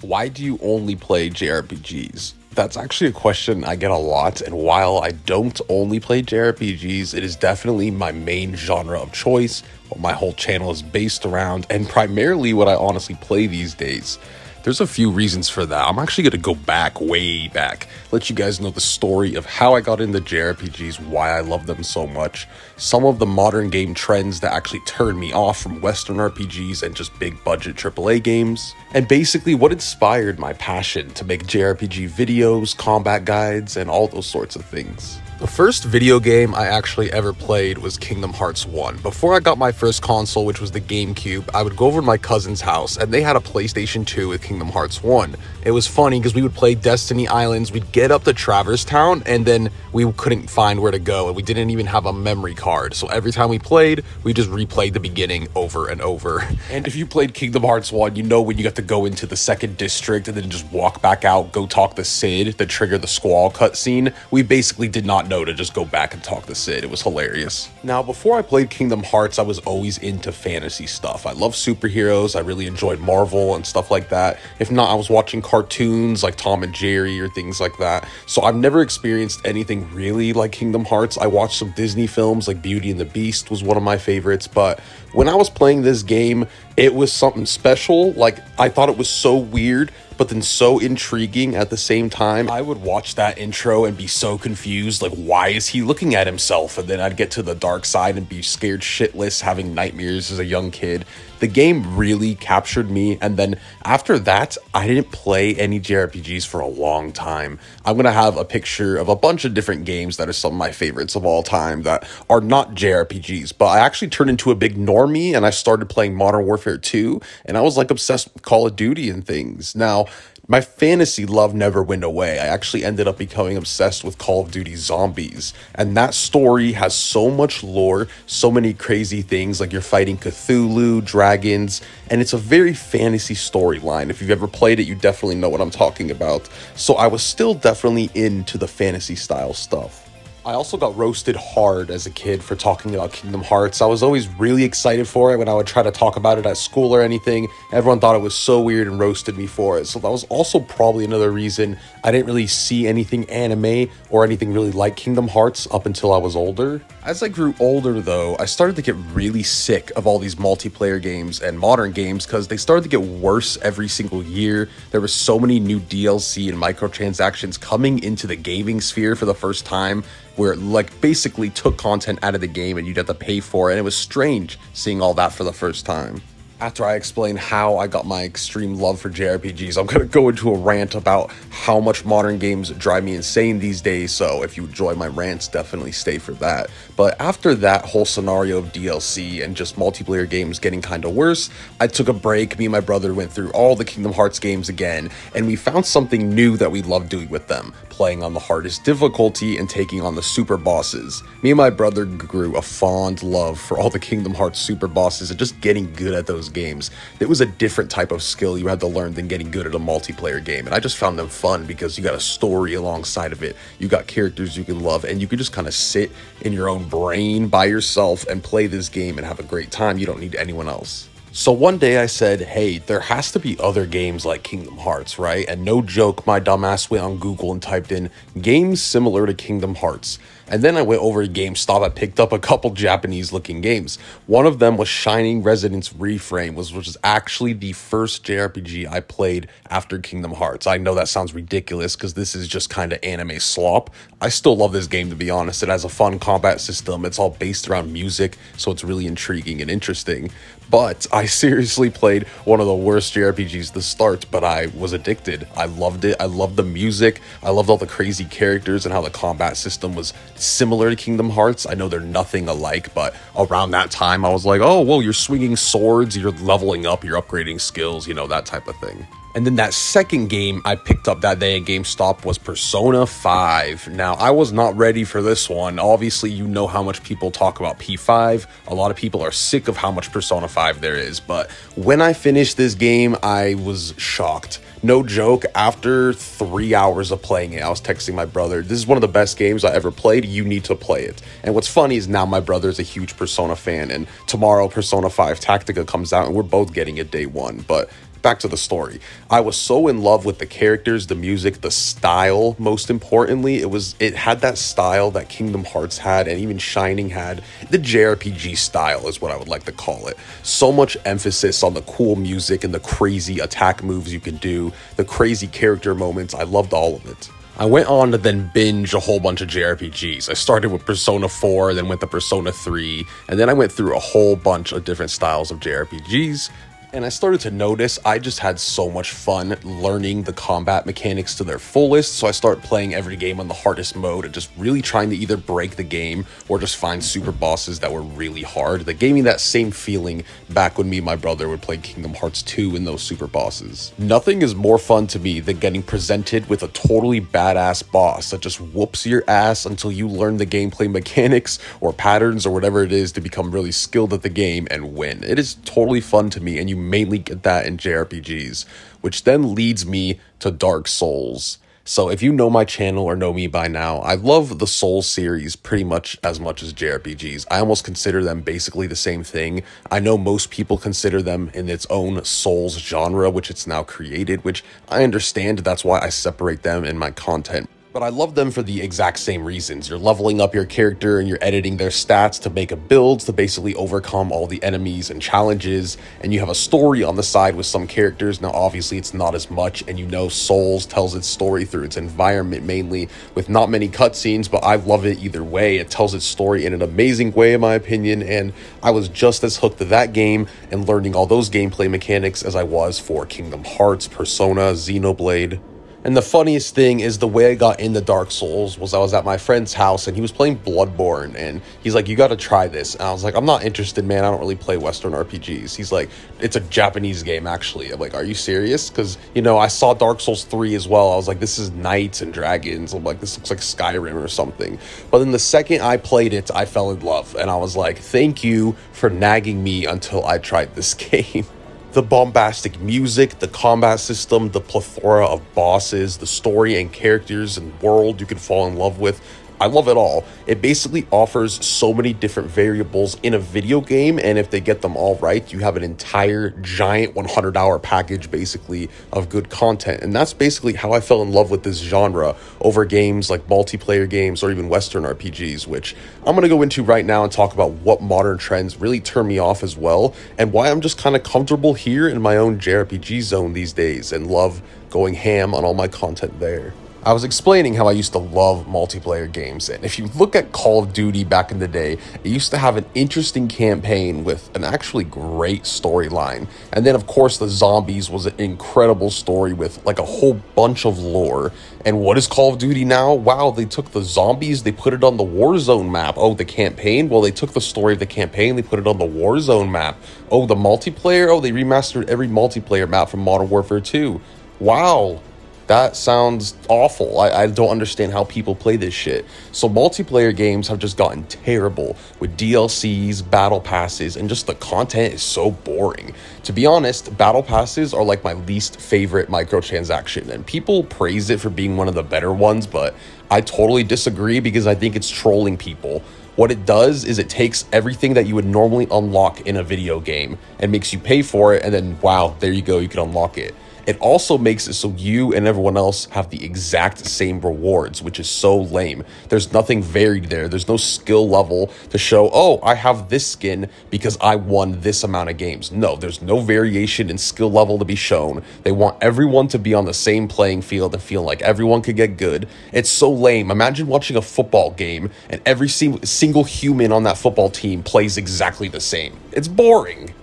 Why do you only play JRPGs? That's actually a question I get a lot, and while I don't only play JRPGs, it is definitely my main genre of choice, what my whole channel is based around, and primarily what I honestly play these days. There's a few reasons for that. I'm actually going to go back, way back, let you guys know the story of how I got into JRPGs, why I love them so much, some of the modern game trends that actually turned me off from Western RPGs and just big budget AAA games, and basically what inspired my passion to make JRPG videos, combat guides, and all those sorts of things. The first video game I actually ever played was Kingdom Hearts 1. Before I got my first console, which was the GameCube, I would go over to my cousin's house, and they had a PlayStation 2 with Kingdom Hearts 1. It was funny because we would play Destiny Islands, we'd get up to Traverse Town, and then we couldn't find where to go, and we didn't even have a memory card. So every time we played, we just replayed the beginning over and over. And if you played Kingdom Hearts 1, you know when you got to go into the second district and then just walk back out, go talk to Sid, to trigger the Squall cutscene. We basically did not know to just go back and talk to Sid. It was hilarious. Now, before I played Kingdom Hearts, I was always into fantasy stuff. I love superheroes. I really enjoyed Marvel and stuff like that. If not, I was watching cartoons like Tom and Jerry or things like that. So I've never experienced anything really like Kingdom Hearts. I watched some Disney films like Beauty and the Beast was one of my favorites, but when I was playing this game, it was something special. Like, I thought it was so weird, but then so intriguing at the same time. I would watch that intro and be so confused, like, why is he looking at himself? And then I'd get to the dark side and be scared shitless, having nightmares as a young kid. The game really captured me, and then after that, I didn't play any JRPGs for a long time. I'm gonna have a picture of a bunch of different games that are some of my favorites of all time that are not JRPGs, but I actually turned into a big normie, and I started playing Modern Warfare 2, and I was like obsessed with Call of Duty and things. Now, my fantasy love never went away. I actually ended up becoming obsessed with Call of Duty Zombies. And that story has so much lore, so many crazy things, like you're fighting Cthulhu, dragons, and it's a very fantasy storyline. If you've ever played it, you definitely know what I'm talking about. So I was still definitely into the fantasy style stuff. I also got roasted hard as a kid for talking about Kingdom Hearts. I was always really excited for it when I would try to talk about it at school or anything. Everyone thought it was so weird and roasted me for it. So that was also probably another reason I didn't really see anything anime or anything really like Kingdom Hearts up until I was older. As I grew older though, I started to get really sick of all these multiplayer games and modern games because they started to get worse every single year. There were so many new DLC and microtransactions coming into the gaming sphere for the first time, where it like basically took content out of the game and you'd have to pay for it, and it was strange seeing all that for the first time. After I explain how I got my extreme love for JRPGs, I'm going to go into a rant about how much modern games drive me insane these days, so if you enjoy my rants, definitely stay for that. But after that whole scenario of DLC and just multiplayer games getting kind of worse, I took a break. Me and my brother went through all the Kingdom Hearts games again, and we found something new that we love doing with them, playing on the hardest difficulty and taking on the super bosses. Me and my brother grew a fond love for all the Kingdom Hearts super bosses and just getting good at those games. It was a different type of skill you had to learn than getting good at a multiplayer game, and I just found them fun because you got a story alongside of it, you got characters you can love, and you could just kind of sit in your own brain by yourself and play this game and have a great time. You don't need anyone else. So one day I said, hey, there has to be other games like Kingdom Hearts, right? And no joke, my dumbass went on Google and typed in games similar to Kingdom Hearts. And then I went over to GameStop. I picked up a couple Japanese looking games. One of them was Shining Resonance Reframe, which was actually the first JRPG I played after Kingdom Hearts. I know that sounds ridiculous because this is just kind of anime slop. I still love this game, to be honest. It has a fun combat system. It's all based around music, so it's really intriguing and interesting. But I seriously played one of the worst JRPGs to start, but I was addicted. I loved it. I loved the music. I loved all the crazy characters and how the combat system was similar to Kingdom Hearts. I know they're nothing alike, but around that time I was like, oh, well, you're swinging swords, you're leveling up, you're upgrading skills, you know, that type of thing. And then that second game I picked up that day at GameStop was Persona 5. Now, I was not ready for this one. Obviously, you know how much people talk about P5. A lot of people are sick of how much Persona 5 there is. But when I finished this game, I was shocked. No joke, after 3 hours of playing it, I was texting my brother, this is one of the best games I ever played, you need to play it. And what's funny is now my brother's a huge Persona fan, and tomorrow Persona 5 Tactica comes out, and we're both getting it day one. But back to the story. I was so in love with the characters, the music, the style. Most importantly, it had that style that Kingdom Hearts had, and even Shining had. The JRPG style is what I would like to call it. So much emphasis on the cool music and the crazy attack moves you can do, the crazy character moments. I loved all of it. I went on to then binge a whole bunch of JRPGs. I started with Persona 4, then went to Persona 3, and then I went through a whole bunch of different styles of JRPGs. And I started to notice I just had so much fun learning the combat mechanics to their fullest, so I started playing every game on the hardest mode and just really trying to either break the game or just find super bosses that were really hard. That gave me that same feeling back when me and my brother would play Kingdom Hearts 2 in those super bosses. Nothing is more fun to me than getting presented with a totally badass boss that just whoops your ass until you learn the gameplay mechanics or patterns or whatever it is to become really skilled at the game and win. It is totally fun to me, and you mainly get that in JRPGs, which then leads me to Dark Souls. So if you know my channel or know me by now, I love the Souls series pretty much as JRPGs. I almost consider them basically the same thing. I know most people consider them in its own Souls genre, which it's now created, which I understand. That's why I separate them in my content. But I love them for the exact same reasons. You're leveling up your character and you're editing their stats to make a build to basically overcome all the enemies and challenges. And you have a story on the side with some characters. Now, obviously, it's not as much. And you know Souls tells its story through its environment mainly with not many cutscenes. But I love it either way. It tells its story in an amazing way, in my opinion. And I was just as hooked to that game and learning all those gameplay mechanics as I was for Kingdom Hearts, Persona, Xenoblade. And the funniest thing is the way I got into Dark Souls was I was at my friend's house and he was playing Bloodborne and he's like, you got to try this. And I was like, I'm not interested, man. I don't really play Western RPGs. He's like, it's a Japanese game, actually. I'm like, are you serious? Because, you know, I saw Dark Souls 3 as well. I was like, this is knights and dragons. I'm like, this looks like Skyrim or something. But then the second I played it, I fell in love. And I was like, thank you for nagging me until I tried this game. The bombastic music, the combat system, the plethora of bosses, the story and characters and world you can fall in love with. I love it all. It basically offers so many different variables in a video game, and if they get them all right, you have an entire giant 100-hour package basically of good content. And that's basically how I fell in love with this genre over games like multiplayer games or even Western RPGs, which I'm going to go into right now and talk about what modern trends really turn me off as well, and why I'm just kind of comfortable here in my own JRPG zone these days and love going ham on all my content there. I was explaining how I used to love multiplayer games, and if you look at Call of Duty back in the day, it used to have an interesting campaign with an actually great storyline. And then, of course, the Zombies was an incredible story with like a whole bunch of lore. And what is Call of Duty now? Wow, they took the Zombies, they put it on the Warzone map. Oh, the campaign? Well, they took the story of the campaign, they put it on the Warzone map. Oh, the multiplayer? Oh, they remastered every multiplayer map from Modern Warfare 2. Wow. That sounds awful. I don't understand how people play this shit. So multiplayer games have just gotten terrible with DLCs, battle passes, and just the content is so boring. To be honest, battle passes are like my least favorite microtransaction, and people praise it for being one of the better ones, but I totally disagree because I think it's trolling people. What it does is it takes everything that you would normally unlock in a video game and makes you pay for it, and then wow, there you go, you can unlock it. It also makes it so you and everyone else have the exact same rewards, which is so lame. There's nothing varied there. There's no skill level to show, oh, I have this skin because I won this amount of games. No, there's no variation in skill level to be shown. They want everyone to be on the same playing field and feel like everyone could get good. It's so lame. Imagine watching a football game and every single human on that football team plays exactly the same. It's boring.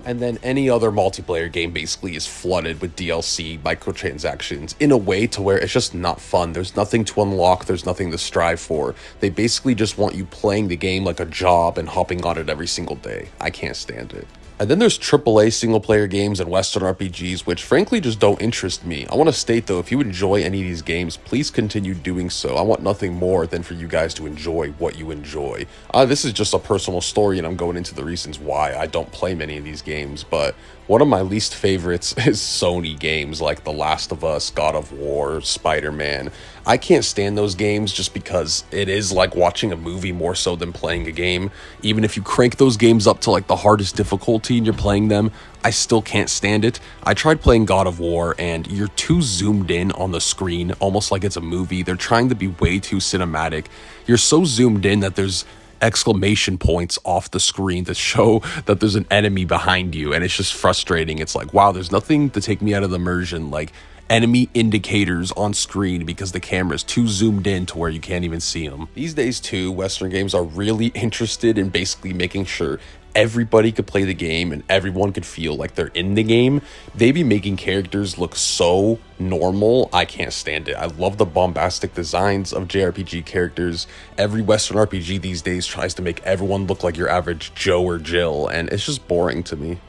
And then any other multiplayer game basically is flooded with DLC microtransactions in a way to where it's just not fun. There's nothing to unlock. There's nothing to strive for. They basically just want you playing the game like a job and hopping on it every single day. I can't stand it. And then there's AAA single-player games and Western RPGs, which frankly just don't interest me. I want to state, though, if you enjoy any of these games, please continue doing so. I want nothing more than for you guys to enjoy what you enjoy. This is just a personal story, and I'm going into the reasons why I don't play many of these games, but One of my least favorites is Sony games like The Last of Us, God of War, Spider-Man. I can't stand those games just because it is like watching a movie more so than playing a game. Even if you crank those games up to like the hardest difficulty and you're playing them, I still can't stand it. I tried playing God of War and you're too zoomed in on the screen, almost like it's a movie. They're trying to be way too cinematic. You're so zoomed in that there's exclamation points off the screen to show that there's an enemy behind you, and it's just frustrating. It's like, wow, there's nothing to take me out of the immersion like enemy indicators on screen because the camera is too zoomed in to where you can't even see them. These days too, Western games are really interested in basically making sure everybody could play the game and everyone could feel like they're in the game. They be making characters look so normal. I can't stand it. I love the bombastic designs of JRPG characters. Every Western RPG these days tries to make everyone look like your average Joe or Jill, and it's just boring to me.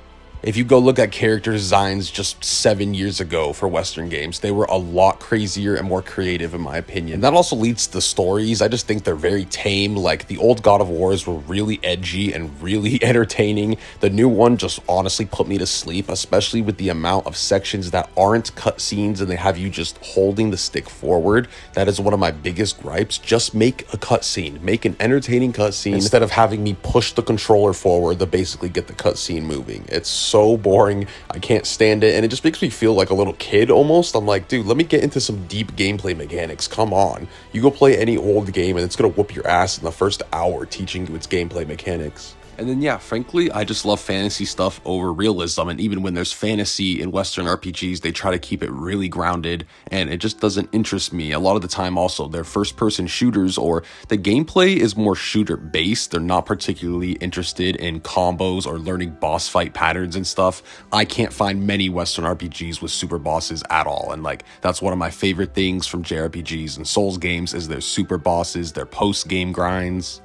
If you go look at character designs just 7 years ago for Western games, they were a lot crazier and more creative in my opinion. And that also leads to the stories. I just think they're very tame. Like the old God of Wars were really edgy and really entertaining. The new one just honestly put me to sleep, especially with the amount of sections that aren't cutscenes and they have you just holding the stick forward. That is one of my biggest gripes. Just make a cutscene. Make an entertaining cutscene instead of having me push the controller forward to basically get the cutscene moving. It's so boring. I can't stand it, and it just makes me feel like a little kid almost. I'm like, dude, let me get into some deep gameplay mechanics. Come on. You go play any old game and it's gonna whoop your ass in the first hour teaching you its gameplay mechanics. And then, yeah, frankly, I just love fantasy stuff over realism. And even when there's fantasy in Western RPGs, they try to keep it really grounded, and it just doesn't interest me. A lot of the time, also, they're first-person shooters, or the gameplay is more shooter-based. They're not particularly interested in combos or learning boss fight patterns and stuff. I can't find many Western RPGs with super bosses at all. And, like, that's one of my favorite things from JRPGs and Souls games is their super bosses, their post-game grinds.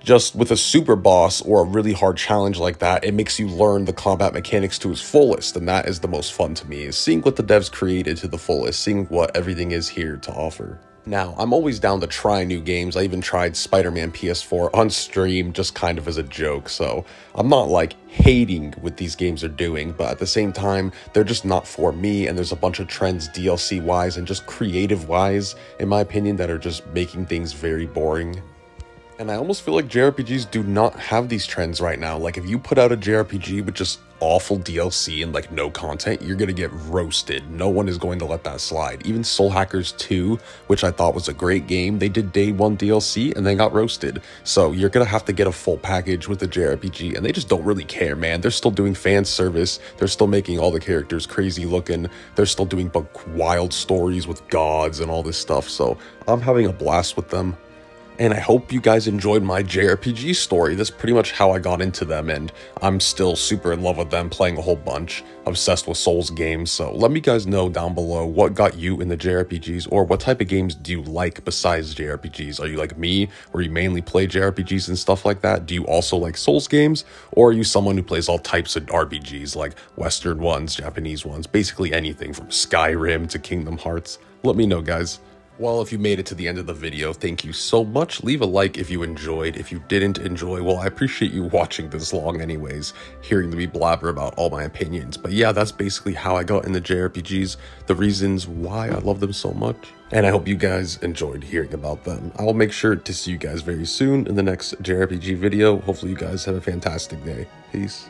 Just with a super boss or a really hard challenge like that, it makes you learn the combat mechanics to its fullest, and that is the most fun to me, is seeing what the devs created to the fullest, seeing what everything is here to offer. Now, I'm always down to try new games. I even tried Spider-Man PS4 on stream just kind of as a joke, so I'm not like hating what these games are doing, but at the same time, they're just not for me, and there's a bunch of trends DLC-wise and just creative-wise, in my opinion, that are just making things very boring. And I almost feel like JRPGs do not have these trends right now. Like, if you put out a JRPG with just awful DLC and, like, no content, you're gonna get roasted. No one is going to let that slide. Even Soul Hackers 2, which I thought was a great game, they did day 1 DLC and they got roasted. So you're gonna have to get a full package with the JRPG, and they just don't really care, man. They're still doing fan service. They're still making all the characters crazy looking. They're still doing wild stories with gods and all this stuff. So I'm having a blast with them. And I hope you guys enjoyed my JRPG story. That's pretty much how I got into them, and I'm still super in love with them, playing a whole bunch, obsessed with Souls games. So let me guys know down below what got you into JRPGs, or what type of games do you like besides JRPGs? Are you like me, where you mainly play JRPGs and stuff like that? Do you also like Souls games, or are you someone who plays all types of RPGs, like Western ones, Japanese ones, basically anything from Skyrim to Kingdom Hearts? Let me know, guys. Well, if you made it to the end of the video, thank you so much. Leave a like if you enjoyed. If you didn't enjoy, well, I appreciate you watching this long anyways, hearing me blabber about all my opinions. But yeah, that's basically how I got into JRPGs, the reasons why I love them so much. And I hope you guys enjoyed hearing about them. I will make sure to see you guys very soon in the next JRPG video. Hopefully you guys have a fantastic day. Peace.